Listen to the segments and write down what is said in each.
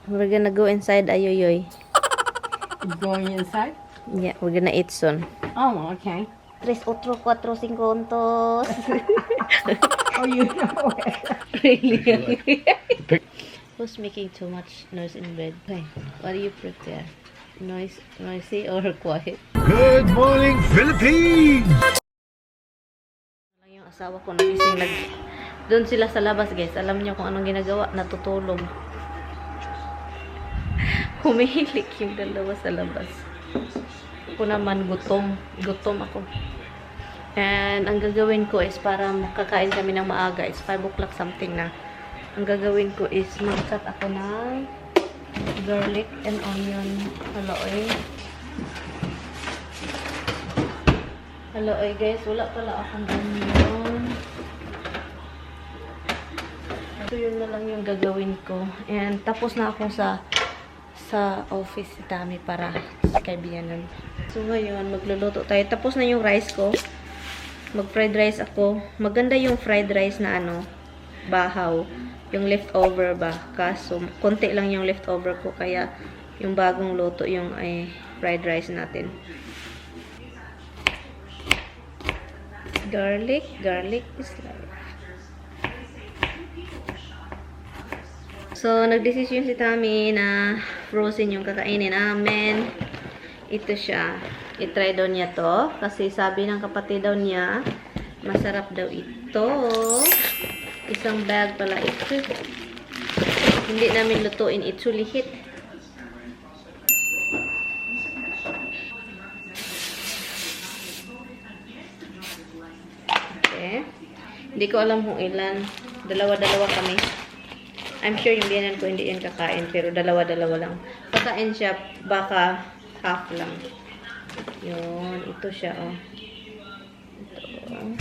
We're gonna go inside, ayoyoy. Going inside? Yeah, we're gonna eat soon. Oh, okay. 3, 4, 5 juntos. Oh, you know it. Really? Who's making too much noise in bed? Okay, what do you prefer? Noisy or quiet? Good morning, Philippines! Lang yung asawa ko nagising doon sila sa labas, guys. Alam niyo kung anong ginagawa? Natutulog. Humihilik yung dalawa sa labas. Ako naman gutom. Gutom ako. And ang gagawin ko is para makakain kami ng maaga. It's 5 o'clock something na. Ang gagawin ko is mag-cut ako ng garlic and onion. Haloy. Haloy, guys. Wala pala akong onion. So, yun na lang yung gagawin ko. And tapos na ako sa office ni Tami para sa kaibiganan. So, ngayon, magluluto tayo. Tapos na yung rice ko. Mag-fried rice ako. Maganda yung fried rice na bahaw. Yung leftover ba? Kaso, konti lang yung leftover ko. Kaya, yung bagong luto, yung fried rice natin. Garlic is life. So, nagdesisyon si Tami na frozen yung kakainin namin. Ito siya. I-try daw niya to. Kasi sabi ng kapatid daw niya, masarap daw ito. Isang bag pala ito. Hindi namin lutuin. Ito lihit. Okay. Hindi ko alam kung ilan. Dalawa-dalawa kami. I'm sure yung biyanan ko hindi yan kakain, pero dalawa-dalawa lang. Kakain siya, baka half lang. Yun, ito siya, oh. Ito.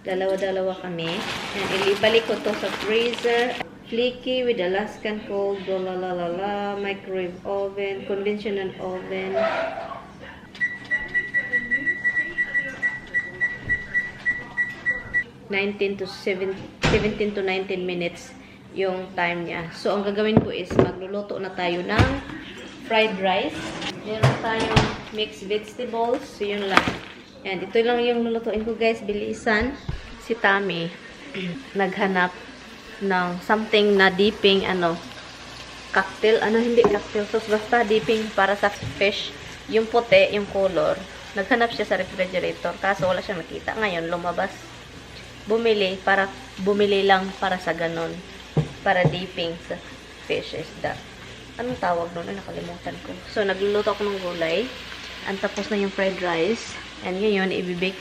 Dalawa-dalawa kami. And ilibalik ko to sa freezer. Flaky with Alaskan cold, la microwave oven, conventional oven. (17 to 19 minutes yung time niya. So, ang gagawin ko is magluluto na tayo ng fried rice. Meron tayong mixed vegetables. So, yun lang. Yan, ito lang yung lulutuin ko, guys. Bilisan. Si Tami, naghanap ng something na dipping, cocktail. Hindi cocktail sauce. Basta dipping para sa fish. Yung puti, yung color. Naghanap siya sa refrigerator. Kaso, wala siya makita. Ngayon, lumabas. Bumili lang para sa ganon. Para dipping sa fish is that. Anong tawag nun? Ay, nakalimutan ko. So, nagluluto ako ng gulay. Ang tapos na yung fried rice. And ngayon, ibibake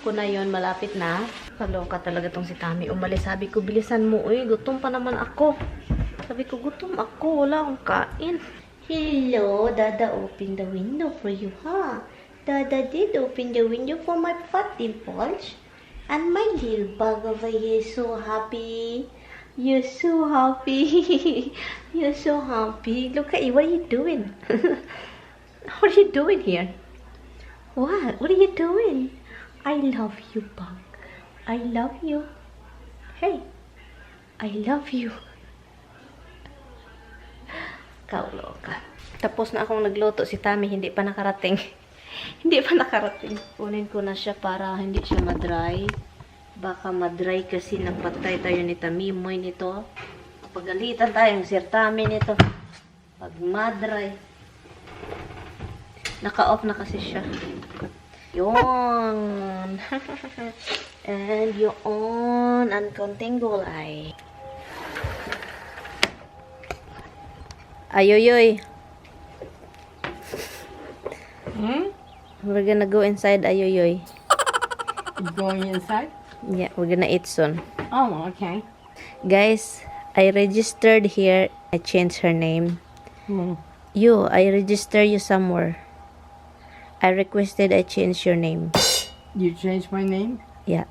ko na yon. Malapit na. Kaloka talaga tong si Tami. Umalis, sabi ko, bilisan mo. Uy, gutom pa naman ako. Sabi ko, gutom ako. Wala akong kain. Hello, Dada open the window for you, ha? Dada did open the window for my fat dimples. And my little bug over here is so happy. You're so happy. You're so happy. Look at you. What are you doing? What are you doing here? What? What are you doing? I love you, bug. I love you. Hey. I love you. Kauloka. Tapos na akong nagluto. Si Tami hindi pa nakarating. Hindi pa nakarating. Kunin ko na siya para hindi siya madry. Baka madry kasi nagpatay tayo ni Tamimoy nito. Pagalitan tayo ng Sir Tami nito. Pag madry. Naka-off na kasi siya. Yun. And yun. Ang konting gulay. Ayoyoy. We're gonna go inside, ayoyoy. Going inside? Yeah, we're gonna eat soon. Oh, okay. Guys, I registered here. I changed her name. I registered you somewhere. I requested I change your name. You changed my name? Yeah.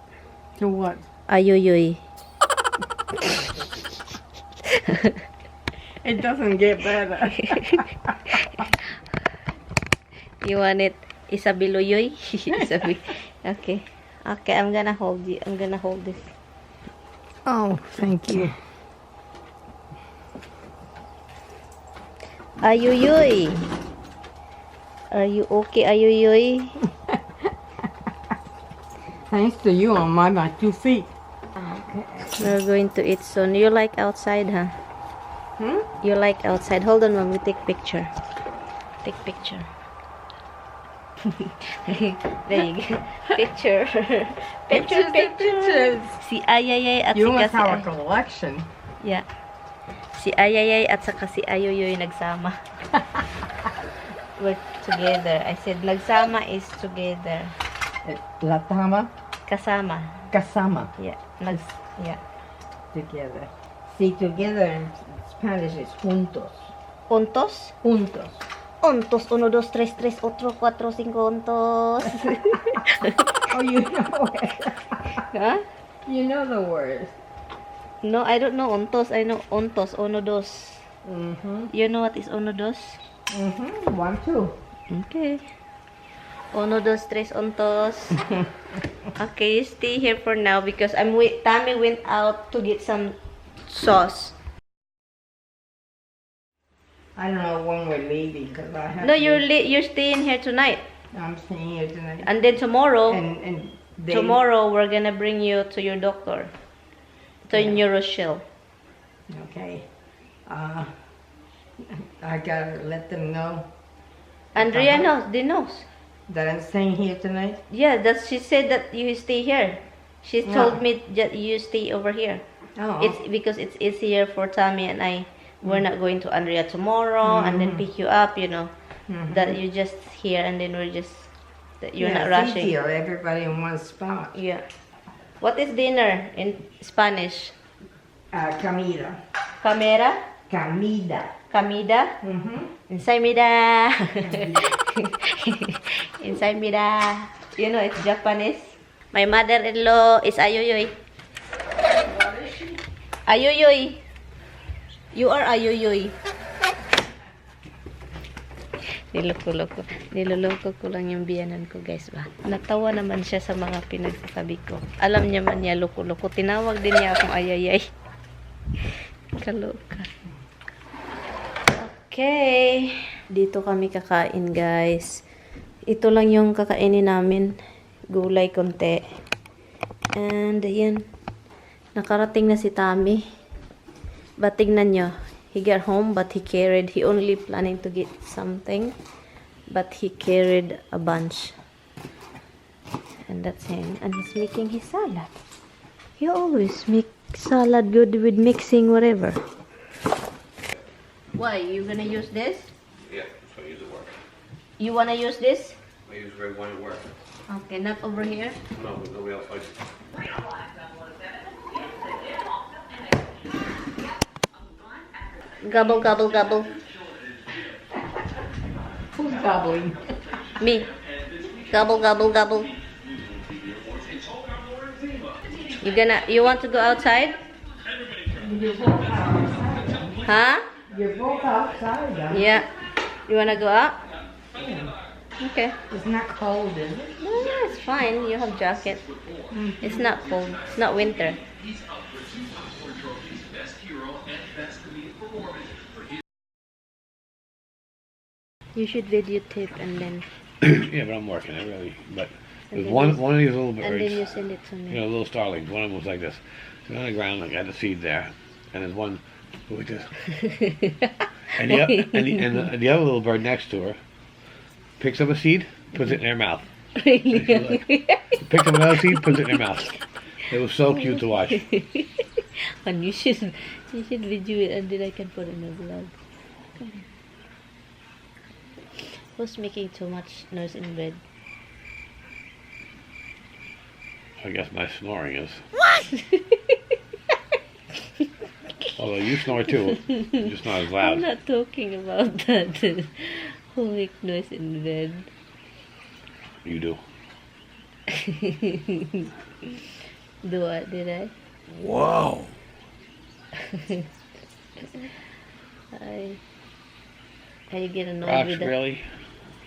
To what? Ayoyoy. It doesn't get better. You want it? Isabiloyoy? Okay. Okay, I'm gonna hold you. I'm gonna hold this. Oh, thank you. Ayuyoy. Are you okay, Ayuyoy? Thanks to you, I'm on my 2 feet. We're going to eat soon. You like outside, huh? You like outside. Hold on, Mom. We take picture. Take picture. There you go. Picture. Picture. Si Ayayay at You si must Kasi have a collection. Yeah. Si Ayayay at saka si Ayuyoy nagsama. We're together. I said nagsama is together. Latama, Kasama. kasama, Yeah. Yeah. together. See, together in Spanish is juntos. Juntos? Juntos. Juntos. 1, 2, 3, 3, 4, 4, 5 juntos. Oh, you know it. Huh? You know the words. No, I don't know untos. I know untos. 1, 2. You know what is 1, 2? 1, 2. Okay. 1, 2, 3 untos. Okay, you stay here for now because Tammy went out to get some sauce. I don't know when we're leaving because I have. No, you're staying here tonight. I'm staying here tonight. And then tomorrow, And they, tomorrow we're gonna bring you to your doctor. To Neuroshell. Okay. I gotta let them know Andrea knows. They knows. that I'm staying here tonight. Yeah, she said that you stay here. She told me that you stay over here. Oh. It's because it's easier for Tammy and I. We're not going to Andrea tomorrow and then pick you up, you know. That you just here and then we're just that you're not rushing. Easier, everybody in one spot. Yeah. What is dinner in Spanish? Comida. Camera? Comida. Comida? Ensaimida. Ensaimida. You know, it's Japanese. My mother-in-law is Ayuyoy. Ayuyoy. You are Ayuyoy. Niloloko ko lang yung biyanan ko, guys, ba? Natawa naman siya sa mga pinagsasabi ko. Alam niya man niya, loko-loko. Tinawag din niya akong Ayayay. Kaloka. Okay. Dito kami kakain, guys. Ito lang yung kakainin namin. Gulay konti. And, ayan. Nakarating na si Tammy. But tignan nyo. He got home, but he only planning to get something. But he carried a bunch. And that's him. And he's making his salad. He always make salad good with mixing whatever. Why? You gonna use this? Yeah, so I use it work. You wanna use this? I use red wine at work. Okay, not over here. No, but nobody else likes it. Gobble, gobble, gobble. Who's gobbling? Me. Gobble, gobble, gobble. You want to go outside? Huh? You're both outside, huh? Yeah. You wanna go out? Okay. It's not cold, is it? No, it's fine. You have jacket. It's not cold. It's not winter. You should videotape and then Yeah, but I'm working. I really. But there's one of these little and then birds. you send it to me. You know, little starlings. One of them was like this. They're on the ground. I got the seed there, and there's one like this. And the other little bird next to her picks up a seed, puts it in their mouth. Really? Picks up another seed, puts it in their mouth. It was so cute to watch. And you should video it and then I can put it in a vlog. Come on. Who's making too much noise in bed? I guess my snoring is. What? Although you snore too, just not as I'm loud. not talking about that. Who make noise in bed? You do. Do I? Did I? Whoa. How you get annoyed Rocks, with that? really?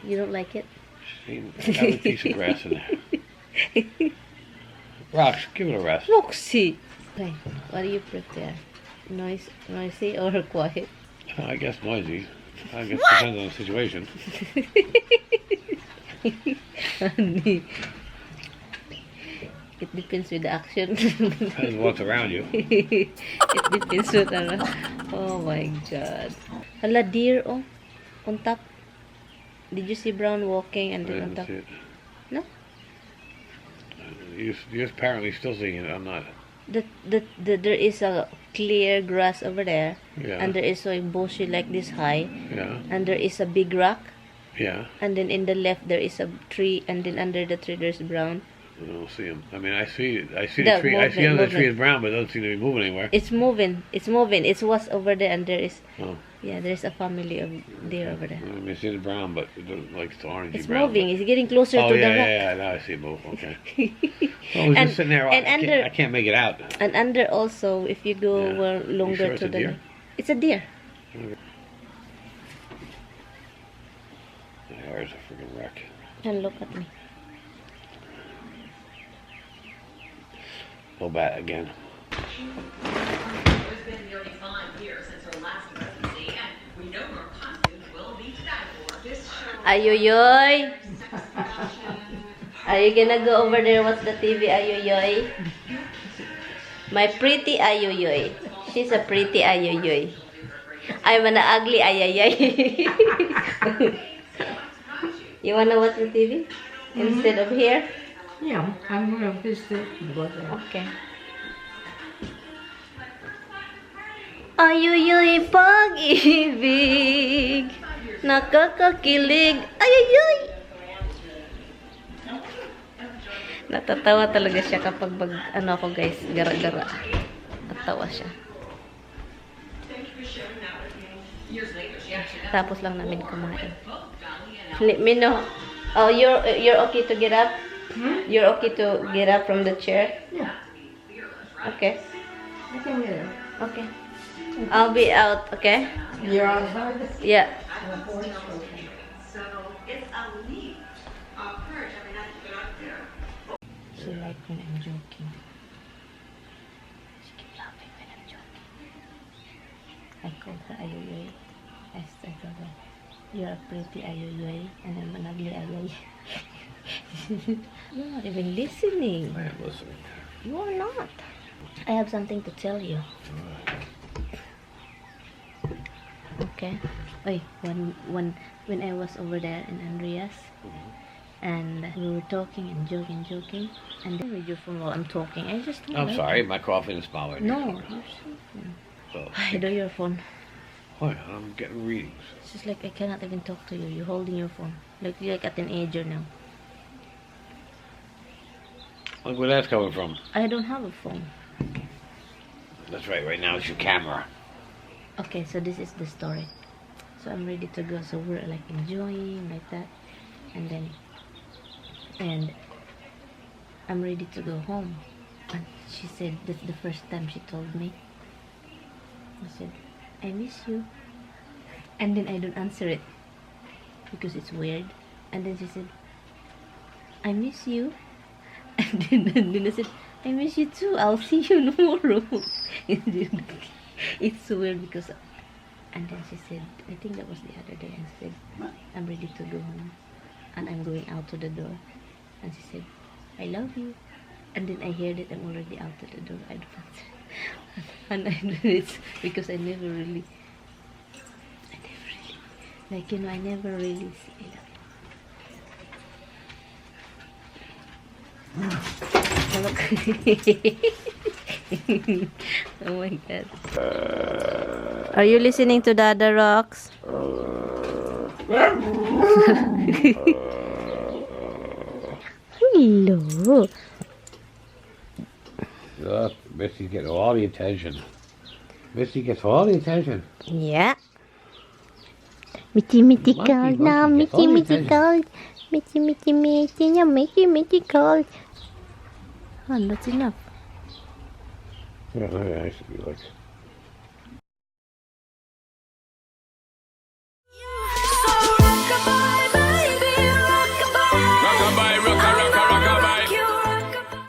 You don't like it? See, have a piece of grass in there. Rocks, give it a rest. Roxy! Okay, what do you prefer? Noisy or quiet? I guess noisy. I guess it depends on the situation. Honey. It depends with the action. Depends what's around you. It depends with oh my god. Hala, deer oh. On top. Did you see Brown walking and then on top? No? You're apparently still seeing it. I'm not. There is a clear grass over there. Yeah. And there is a bushy like this high. Yeah. And there is a big rock. Yeah. And then in the left there is a tree, and then under the tree there's brown. I don't see him. I mean, I see the The tree. I see under the tree movement. is brown, but it doesn't seem to be moving anywhere. It's moving. It's moving. It was over there, and there is. Oh. Yeah, there's a family of deer over there. I mean, I see the brown, but it doesn't like it's orangey It's brown. moving. It's getting closer Oh to yeah, the rock. yeah. Now I see it move. Okay. Well, I was And- just sitting there. and under- I can't make it out. And under also, if you go Yeah. longer You sure it's to a the, deer? it's a deer. There's a freaking wreck. And look at me. Go back again. It's been nearly 5 years since her last residency, and we know her costumes will be to die for. This show Ayoyoy. Are you gonna go over there watch the TV, Ayoyoy? My pretty Ayoyoy. She's a pretty Ayoyoy. I'm an ugly Ayoyoy. You wanna watch the TV instead of here? Yeah, I'm gonna visit. Okay. Ayoyoy pag-ibig, nakakakilig. Ayoyoy! Natatawa talaga siya kapag ano ako guys, gara-gara. Natawa siya. Tapos lang namin kumain. Let me know. Oh, you're okay to get up? You're okay to get up from the chair? Yeah, Okay. I can get it. Okay. I'll be out, okay? You're outside? Yeah. So it's a leap of courage every night to get out there. She like when I'm joking. She keep laughing when I'm joking. I called her Ayoyoy. I told her, you're a pretty Ayoyoy and I'm an ugly Ayoyoy. You're not even listening. I am listening. You are not. I have something to tell you. Okay. Wait, when I was over there in Andreas, and we were talking and joking, and then with your phone while I'm talking, I just don't I'm like sorry, it. my coffee is smaller. than No, yours. you're sleeping. So, I do your phone. why? I'm getting readings. It's just like I cannot even talk to you. You're holding your phone. Like you're like a teenager now. Look where that's coming from. I don't have a phone. That's right. Right now it's your camera. Okay, so this is the story. So I'm ready to go. So we're like enjoying like that, and I'm ready to go home. And she said that's the first time she told me. I said, I miss you. And then I don't answer it because it's weird. And then she said, I miss you. And then I said, I miss you too. I'll see you tomorrow. And then it's so weird because, and then she said, I think that was the other day, and she said, I'm ready to go home. And I'm going out to the door. And she said, I love you. And then I heard it, I'm already out to the door. I don't answer. And I know it's because I never really, like, you know, I never really say I love you. Oh, look. Oh my god. Are you listening to Dada Rocks? Hello. Look, Missy's getting all the attention. Missy gets all the attention. Yeah. Mitty Mitty Monkey, cold now, monkey, Mitty all Mitty attention. cold. Mitty Mitty Mitty, now Mitty Mitty cold. Oh, that's enough. Yeah, I should be like.